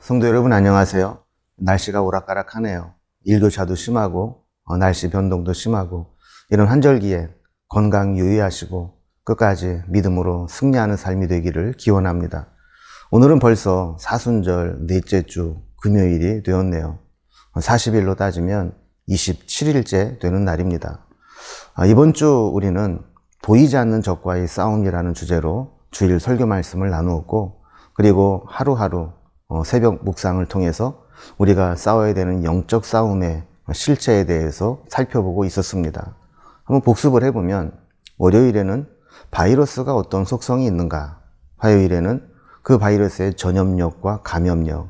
성도 여러분 안녕하세요. 날씨가 오락가락하네요. 일교차도 심하고 날씨 변동도 심하고 이런 한절기에 건강 유의하시고 끝까지 믿음으로 승리하는 삶이 되기를 기원합니다. 오늘은 벌써 사순절 넷째 주 금요일이 되었네요. 40일로 따지면 27일째 되는 날입니다. 이번 주 우리는 보이지 않는 적과의 싸움이라는 주제로 주일 설교 말씀을 나누었고, 그리고 하루하루 새벽 묵상을 통해서 우리가 싸워야 되는 영적 싸움의 실체에 대해서 살펴보고 있었습니다. 한번 복습을 해보면, 월요일에는 바이러스가 어떤 속성이 있는가, 화요일에는 그 바이러스의 전염력과 감염력,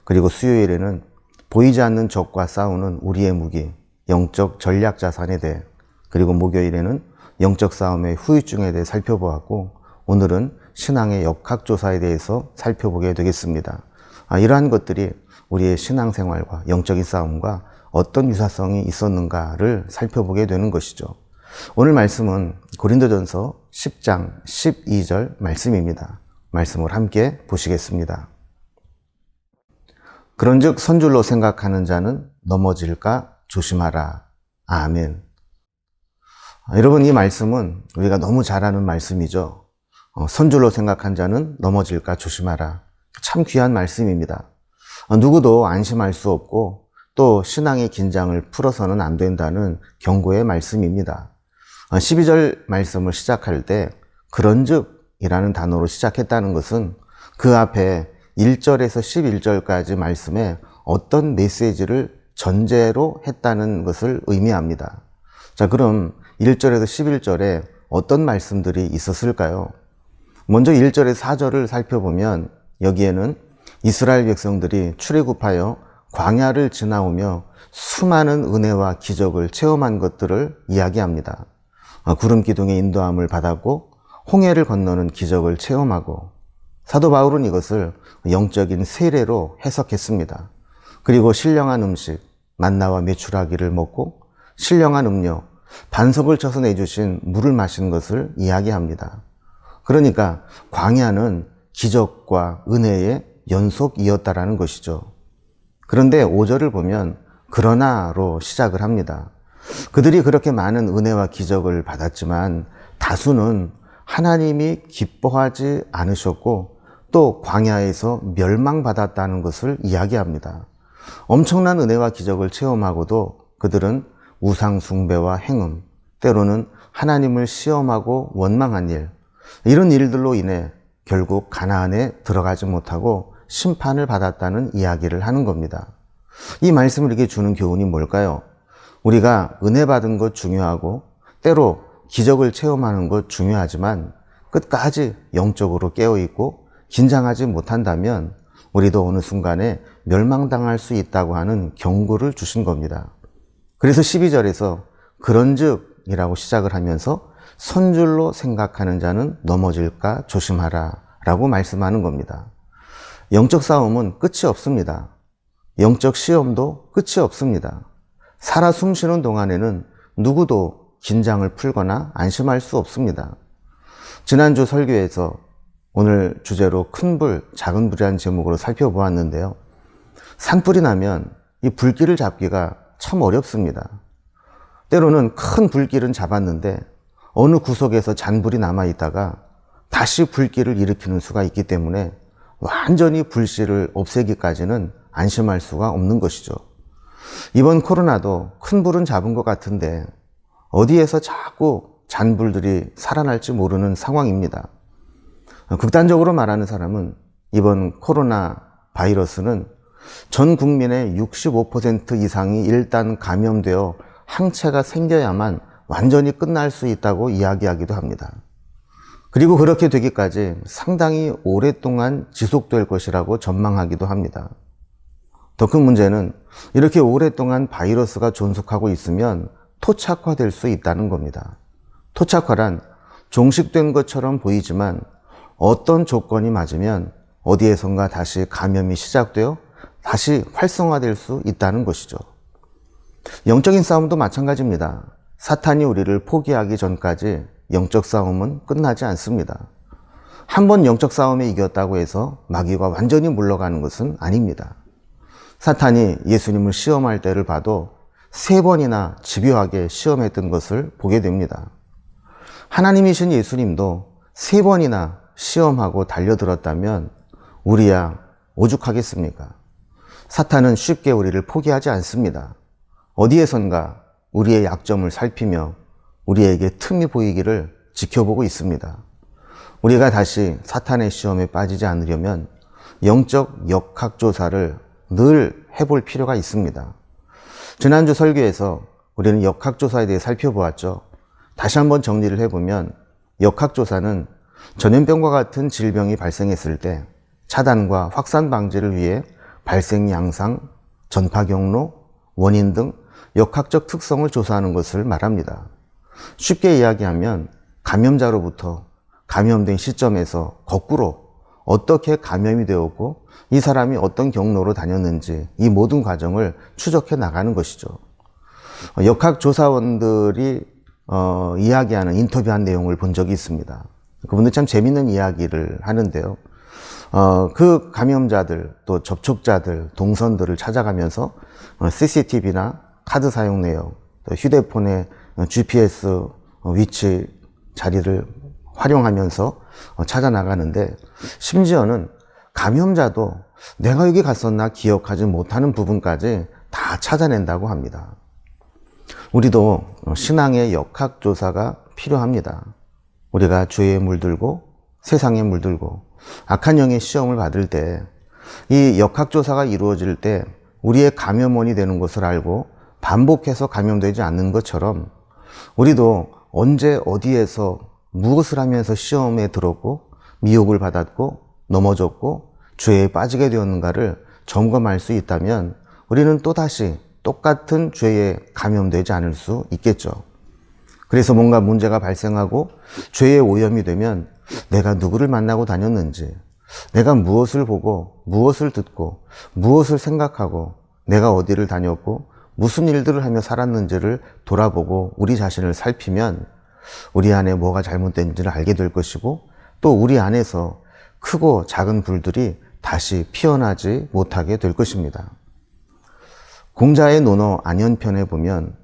그리고 수요일에는 보이지 않는 적과 싸우는 우리의 무기, 영적 전략 자산에 대해, 그리고 목요일에는 영적 싸움의 후유증에 대해 살펴보았고, 오늘은 신앙의 역학조사에 대해서 살펴보게 되겠습니다. 이러한 것들이 우리의 신앙생활과 영적인 싸움과 어떤 유사성이 있었는가를 살펴보게 되는 것이죠. 오늘 말씀은 고린도전서 10장 12절 말씀입니다. 말씀을 함께 보시겠습니다. 그런즉 선줄로 생각하는 자는 넘어질까 조심하라. 아멘. 여러분, 이 말씀은 우리가 너무 잘 아는 말씀이죠. 선줄로 생각한 자는 넘어질까 조심하라. 참 귀한 말씀입니다. 누구도 안심할 수 없고 또 신앙의 긴장을 풀어서는 안 된다는 경고의 말씀입니다. 12절 말씀을 시작할 때 그런즉 이라는 단어로 시작했다는 것은 그 앞에 1절에서 11절까지 말씀에 어떤 메시지를 전제로 했다는 것을 의미합니다. 자, 그럼 1절에서 11절에 어떤 말씀들이 있었을까요? 먼저 1절에서 4절을 살펴보면 여기에는 이스라엘 백성들이 출애굽하여 광야를 지나오며 수많은 은혜와 기적을 체험한 것들을 이야기합니다. 구름 기둥의 인도함을 받았고 홍해를 건너는 기적을 체험하고, 사도 바울은 이것을 영적인 세례로 해석했습니다. 그리고 신령한 음식 만나와 메추라기를 먹고 신령한 음료 반석을 쳐서 내주신 물을 마신 것을 이야기합니다. 그러니까 광야는 기적과 은혜의 연속이었다라는 것이죠. 그런데 5절을 보면 그러나로 시작을 합니다. 그들이 그렇게 많은 은혜와 기적을 받았지만 다수는 하나님이 기뻐하지 않으셨고 또 광야에서 멸망받았다는 것을 이야기합니다. 엄청난 은혜와 기적을 체험하고도 그들은 우상 숭배와 행음, 때로는 하나님을 시험하고 원망한 일, 이런 일들로 인해 결국 가나안에 들어가지 못하고 심판을 받았다는 이야기를 하는 겁니다. 이 말씀을 이렇게 주는 교훈이 뭘까요? 우리가 은혜 받은 것 중요하고 때로 기적을 체험하는 것 중요하지만 끝까지 영적으로 깨어있고 긴장하지 못한다면 우리도 어느 순간에 멸망당할 수 있다고 하는 경고를 주신 겁니다. 그래서 12절에서 그런즉 이라고 시작을 하면서 선줄로 생각하는 자는 넘어질까 조심하라 라고 말씀하는 겁니다. 영적 싸움은 끝이 없습니다. 영적 시험도 끝이 없습니다. 살아 숨쉬는 동안에는 누구도 긴장을 풀거나 안심할 수 없습니다. 지난주 설교에서 오늘 주제로 큰 불, 작은 불이라는 제목으로 살펴보았는데요. 산불이 나면 이 불길을 잡기가 참 어렵습니다. 때로는 큰 불길은 잡았는데 어느 구석에서 잔불이 남아있다가 다시 불길을 일으키는 수가 있기 때문에 완전히 불씨를 없애기까지는 안심할 수가 없는 것이죠. 이번 코로나도 큰 불은 잡은 것 같은데 어디에서 자꾸 잔불들이 살아날지 모르는 상황입니다. 극단적으로 말하는 사람은 이번 코로나 바이러스는 전 국민의 65% 이상이 일단 감염되어 항체가 생겨야만 완전히 끝날 수 있다고 이야기하기도 합니다. 그리고 그렇게 되기까지 상당히 오랫동안 지속될 것이라고 전망하기도 합니다. 더 큰 문제는 이렇게 오랫동안 바이러스가 존속하고 있으면 토착화될 수 있다는 겁니다. 토착화란 종식된 것처럼 보이지만 어떤 조건이 맞으면 어디에선가 다시 감염이 시작되어 다시 활성화될 수 있다는 것이죠. 영적인 싸움도 마찬가지입니다. 사탄이 우리를 포기하기 전까지 영적 싸움은 끝나지 않습니다. 한 번 영적 싸움에 이겼다고 해서 마귀가 완전히 물러가는 것은 아닙니다. 사탄이 예수님을 시험할 때를 봐도 3번이나 집요하게 시험했던 것을 보게 됩니다. 하나님이신 예수님도 3번이나 시험하고 달려들었다면 우리야 오죽하겠습니까? 사탄은 쉽게 우리를 포기하지 않습니다. 어디에선가 우리의 약점을 살피며 우리에게 틈이 보이기를 지켜보고 있습니다. 우리가 다시 사탄의 시험에 빠지지 않으려면 영적 역학조사를 늘 해볼 필요가 있습니다. 지난주 설교에서 우리는 역학조사에 대해 살펴보았죠. 다시 한번 정리를 해보면 역학조사는 전염병과 같은 질병이 발생했을 때 차단과 확산 방지를 위해 발생 양상, 전파 경로, 원인 등 역학적 특성을 조사하는 것을 말합니다. 쉽게 이야기하면 감염자로부터 감염된 시점에서 거꾸로 어떻게 감염이 되었고 이 사람이 어떤 경로로 다녔는지 이 모든 과정을 추적해 나가는 것이죠. 역학조사원들이 이야기하는 인터뷰한 내용을 본 적이 있습니다. 그분들 참 재밌는 이야기를 하는데요. 그 감염자들 또 접촉자들 동선들을 찾아가면서 CCTV나 카드 사용 내역, 또 휴대폰의 GPS 위치 자리를 활용하면서 찾아 나가는데 심지어는 감염자도 내가 여기 갔었나 기억하지 못하는 부분까지 다 찾아낸다고 합니다. 우리도 신앙의 역학조사가 필요합니다. 우리가 죄에 물들고 세상에 물들고 악한 영의 시험을 받을 때 이 역학조사가 이루어질 때 우리의 감염원이 되는 것을 알고 반복해서 감염되지 않는 것처럼 우리도 언제 어디에서 무엇을 하면서 시험에 들었고 미혹을 받았고 넘어졌고 죄에 빠지게 되었는가를 점검할 수 있다면 우리는 또다시 똑같은 죄에 감염되지 않을 수 있겠죠. 그래서 뭔가 문제가 발생하고 죄에 오염이 되면 내가 누구를 만나고 다녔는지, 내가 무엇을 보고 무엇을 듣고 무엇을 생각하고 내가 어디를 다녔고 무슨 일들을 하며 살았는지를 돌아보고 우리 자신을 살피면 우리 안에 뭐가 잘못된지를 알게 될 것이고 또 우리 안에서 크고 작은 불들이 다시 피어나지 못하게 될 것입니다. 공자의 논어 안연편에 보면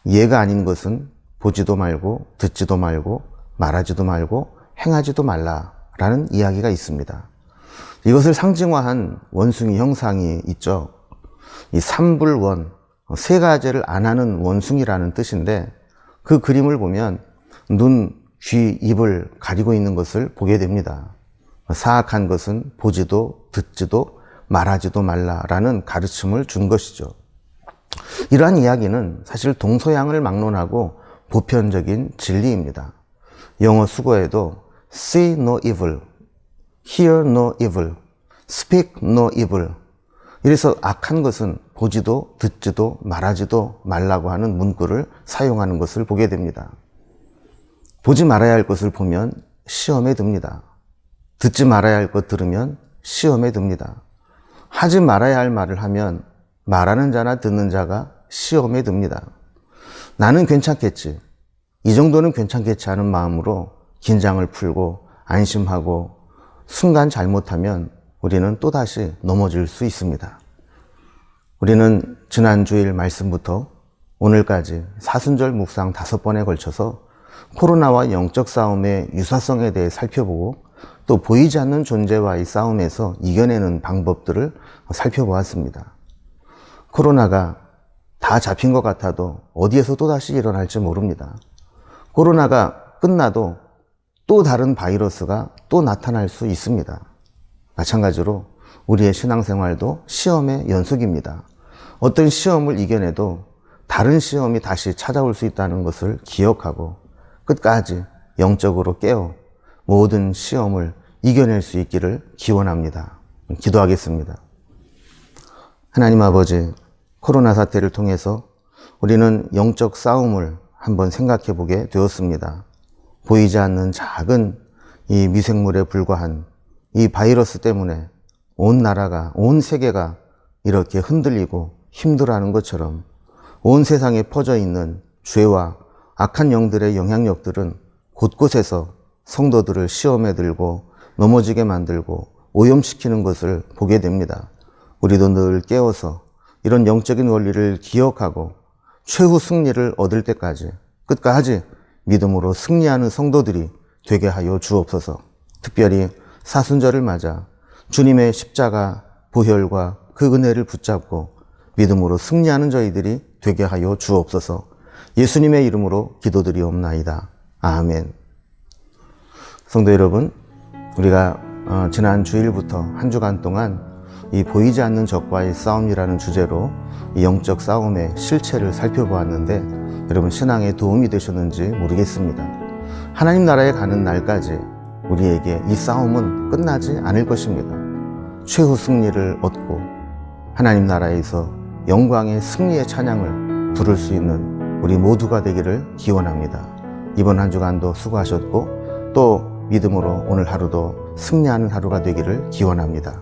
예가 아닌 것은 보지도 말고 듣지도 말고 말하지도 말고 행하지도 말라라는 이야기가 있습니다. 이것을 상징화한 원숭이 형상이 있죠. 이 삼불원, 3가지를 안 하는 원숭이라는 뜻인데 그 그림을 보면 눈, 귀, 입을 가리고 있는 것을 보게 됩니다. 사악한 것은 보지도 듣지도 말하지도 말라라는 가르침을 준 것이죠. 이러한 이야기는 사실 동서양을 막론하고 보편적인 진리입니다. 영어 수거에도 see no evil, hear no evil, speak no evil. 이래서 악한 것은 보지도 듣지도 말하지도 말라고 하는 문구를 사용하는 것을 보게 됩니다. 보지 말아야 할 것을 보면 시험에 듭니다. 듣지 말아야 할 것 들으면 시험에 듭니다. 하지 말아야 할 말을 하면 말하는 자나 듣는 자가 시험에 듭니다. 나는 괜찮겠지, 이 정도는 괜찮겠지 하는 마음으로 긴장을 풀고 안심하고 순간 잘못하면 우리는 또다시 넘어질 수 있습니다. 우리는 지난 주일 말씀부터 오늘까지 사순절 묵상 5번에 걸쳐서 코로나와 영적 싸움의 유사성에 대해 살펴보고 또 보이지 않는 존재와의 싸움에서 이겨내는 방법들을 살펴보았습니다. 코로나가 다 잡힌 것 같아도 어디에서 또다시 일어날지 모릅니다. 코로나가 끝나도 또 다른 바이러스가 또 나타날 수 있습니다. 마찬가지로 우리의 신앙생활도 시험의 연속입니다. 어떤 시험을 이겨내도 다른 시험이 다시 찾아올 수 있다는 것을 기억하고 끝까지 영적으로 깨어 모든 시험을 이겨낼 수 있기를 기원합니다. 기도하겠습니다. 하나님 아버지, 코로나 사태를 통해서 우리는 영적 싸움을 한번 생각해 보게 되었습니다. 보이지 않는 작은 이 미생물에 불과한 이 바이러스 때문에 온 나라가, 온 세계가 이렇게 흔들리고 힘들어하는 것처럼 온 세상에 퍼져 있는 죄와 악한 영들의 영향력들은 곳곳에서 성도들을 시험에 들고 넘어지게 만들고 오염시키는 것을 보게 됩니다. 우리도 늘 깨어서 이런 영적인 원리를 기억하고 최후 승리를 얻을 때까지 끝까지 믿음으로 승리하는 성도들이 되게 하여 주옵소서. 특별히 사순절을 맞아 주님의 십자가 보혈과 그 은혜를 붙잡고 믿음으로 승리하는 저희들이 되게 하여 주옵소서. 예수님의 이름으로 기도드리옵나이다. 아멘. 성도 여러분, 우리가 지난 주일부터 한 주간 동안 이 보이지 않는 적과의 싸움이라는 주제로 이 영적 싸움의 실체를 살펴보았는데 여러분 신앙에 도움이 되셨는지 모르겠습니다. 하나님 나라에 가는 날까지 우리에게 이 싸움은 끝나지 않을 것입니다. 최후 승리를 얻고 하나님 나라에서 영광의 승리의 찬양을 부를 수 있는 우리 모두가 되기를 기원합니다. 이번 한 주간도 수고하셨고 또 믿음으로 오늘 하루도 승리하는 하루가 되기를 기원합니다.